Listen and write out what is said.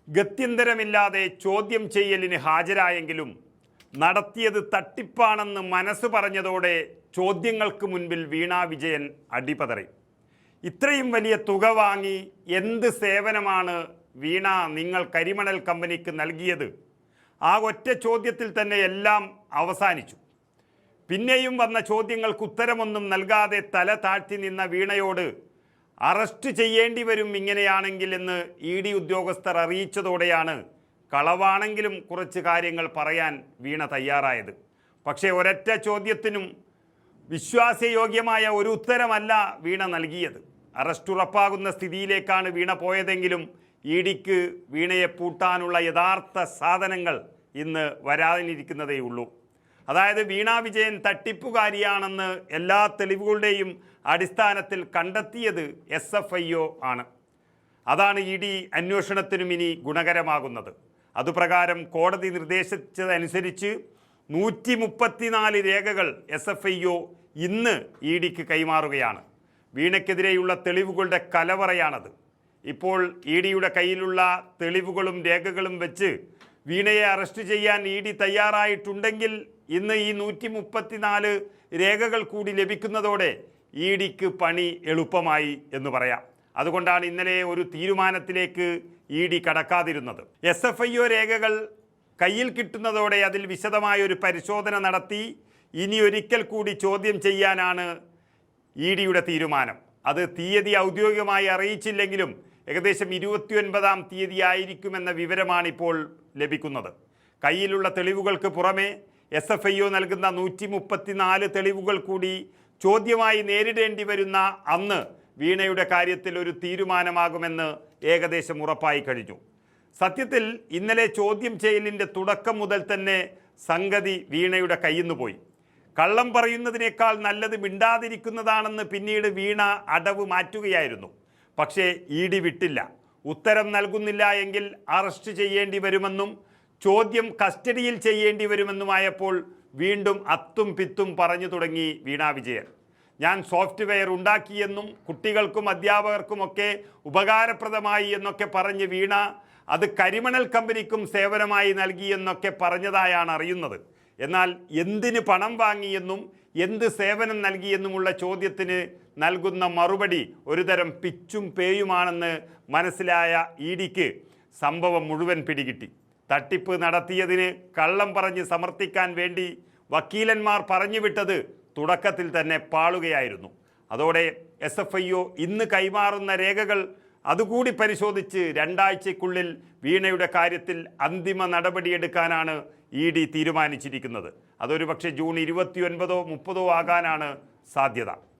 ഗത്യന്തരമില്ലാതെ ചോദ്യം ചെയ്യലിന് ഹാജരായെങ്കിലും നടത്തിയത് തട്ടിപ്പാണെന്ന് മനസ്സ് പറഞ്ഞതോടെ ചോദ്യങ്ങൾക്ക് മുൻപിൽ വീണ വിജയൻ അടിപതറി. ഇത്രയും വലിയ തുക വാങ്ങി എന്ത് സേവനമാണ് വീണ നിങ്ങൾ കരിമണൽ കമ്പനിക്ക് നൽകിയത്? ആ ഒറ്റ ചോദ്യത്തിൽ തന്നെ എല്ലാം അവസാനിച്ചു. പിന്നെയും വന്ന ചോദ്യങ്ങൾക്ക് ഉത്തരമൊന്നും നൽകാതെ തല താഴ്ത്തി നിന്ന വീണയോട് അറസ്റ്റ് ചെയ്യേണ്ടി വരും ഇങ്ങനെയാണെങ്കിൽ എന്ന് ED ഉദ്യോഗസ്ഥർ അറിയിച്ചതോടെയാണ് കളവാണെങ്കിലും കുറച്ച് കാര്യങ്ങൾ പറയാൻ വീണ തയ്യാറായത്. പക്ഷേ ഒരൊറ്റ ചോദ്യത്തിനും വിശ്വാസയോഗ്യമായ ഒരു ഉത്തരമല്ല വീണ നൽകിയത്. അറസ്റ്റ് ഉറപ്പാകുന്ന സ്ഥിതിയിലേക്കാണ് വീണ പോയതെങ്കിലും EDക്ക് വീണയെ പൂട്ടാനുള്ള യഥാർത്ഥ സാധനങ്ങൾ ഇന്ന് വരാനിരിക്കുന്നതേയുള്ളൂ. അതായത് വീണ വിജയൻ തട്ടിപ്പുകാരിയാണെന്ന് എല്ലാ തെളിവുകളുടെയും അടിസ്ഥാനത്തിൽ കണ്ടെത്തിയത് SFIO ആണ്. അതാണ് ED അന്വേഷണത്തിനും ഇനി ഗുണകരമാകുന്നത്. അതുപ്രകാരം കോടതി നിർദ്ദേശിച്ചതനുസരിച്ച് 134 രേഖകൾ SFIO ഇന്ന് EDക്ക് കൈമാറുകയാണ്. വീണയ്ക്കെതിരെയുള്ള തെളിവുകളുടെ കലവറയാണത്. ഇപ്പോൾ EDയുടെ കയ്യിലുള്ള തെളിവുകളും രേഖകളും വെച്ച് വീണയെ അറസ്റ്റ് ചെയ്യാൻ ED തയ്യാറായിട്ടുണ്ടെങ്കിൽ ഇന്ന് ഈ 134 രേഖകൾ കൂടി ലഭിക്കുന്നതോടെ EDക്ക് പണി എളുപ്പമായി എന്ന് പറയാം. അതുകൊണ്ടാണ് ഇന്നലെ ഒരു തീരുമാനത്തിലേക്ക് ED കടക്കാതിരുന്നത്. SFIO രേഖകൾ കയ്യിൽ കിട്ടുന്നതോടെ അതിൽ വിശദമായൊരു പരിശോധന നടത്തി ഇനി ഒരിക്കൽ കൂടി ചോദ്യം ചെയ്യാനാണ് EDയുടെ തീരുമാനം. അത് തീയതി ഔദ്യോഗികമായി അറിയിച്ചില്ലെങ്കിലും ഏകദേശം 29-ാം തീയതി ആയിരിക്കുമെന്ന വിവരമാണ് ഇപ്പോൾ ലഭിക്കുന്നത്. കയ്യിലുള്ള തെളിവുകൾക്ക് പുറമെ SFIO നൽകുന്ന 134 തെളിവുകൾ കൂടി ചോദ്യമായി നേരിടേണ്ടി വരുന്ന അന്ന് വീണയുടെ കാര്യത്തിൽ ഒരു തീരുമാനമാകുമെന്ന് ഏകദേശം ഉറപ്പായി കഴിഞ്ഞു. സത്യത്തിൽ ഇന്നലെ ചോദ്യം ചെയ്യലിൻ്റെ തുടക്കം മുതൽ തന്നെ സംഗതി വീണയുടെ കയ്യിൽ നിന്ന് പോയി. കള്ളം പറയുന്നതിനേക്കാൾ നല്ലത് മിണ്ടാതിരിക്കുന്നതാണെന്ന് പിന്നീട് വീണ അടവ് മാറ്റുകയായിരുന്നു. പക്ഷേ ED വിട്ടില്ല. ഉത്തരം നൽകുന്നില്ല എങ്കിൽ അറസ്റ്റ് ചെയ്യേണ്ടി വരുമെന്നും ചോദ്യം കസ്റ്റഡിയിൽ ചെയ്യേണ്ടി വരുമെന്നുമായപ്പോൾ വീണ്ടും അത്തും പിത്തും പറഞ്ഞു തുടങ്ങി വീണ വിജയൻ. ഞാൻ സോഫ്റ്റ്വെയർ ഉണ്ടാക്കിയെന്നും കുട്ടികൾക്കും അധ്യാപകർക്കുമൊക്കെ ഉപകാരപ്രദമായി എന്നൊക്കെ പറഞ്ഞ് വീണ അത് കരിമണൽ കമ്പനിക്കും സേവനമായി നൽകിയെന്നൊക്കെ പറഞ്ഞതായാണ് അറിയുന്നത്. എന്നാൽ എന്തിന് പണം വാങ്ങിയെന്നും എന്ത് സേവനം നൽകിയെന്നുമുള്ള ചോദ്യത്തിന് നൽകുന്ന മറുപടി ഒരുതരം പിച്ചും പേയുമാണെന്ന് മനസ്സിലായ EDക്ക് സംഭവം മുഴുവൻ പിടികിട്ടി. തട്ടിപ്പ് നടത്തിയതിന് കള്ളം പറഞ്ഞ് സമർത്ഥിക്കാൻ വേണ്ടി വക്കീലന്മാർ പറഞ്ഞു വിട്ടത് തുടക്കത്തിൽ തന്നെ പാളുകയായിരുന്നു. അതോടെ SFIO ഇന്ന് കൈമാറുന്ന രേഖകൾ അതുകൂടി പരിശോധിച്ച് 2 ആഴ്ചയ്ക്കുള്ളിൽ വീണയുടെ കാര്യത്തിൽ അന്തിമ നടപടിയെടുക്കാനാണ് ED തീരുമാനിച്ചിരിക്കുന്നത്. അതൊരു പക്ഷേ ജൂൺ 29-ഓ 30-ഓ ആകാനാണ് സാധ്യത.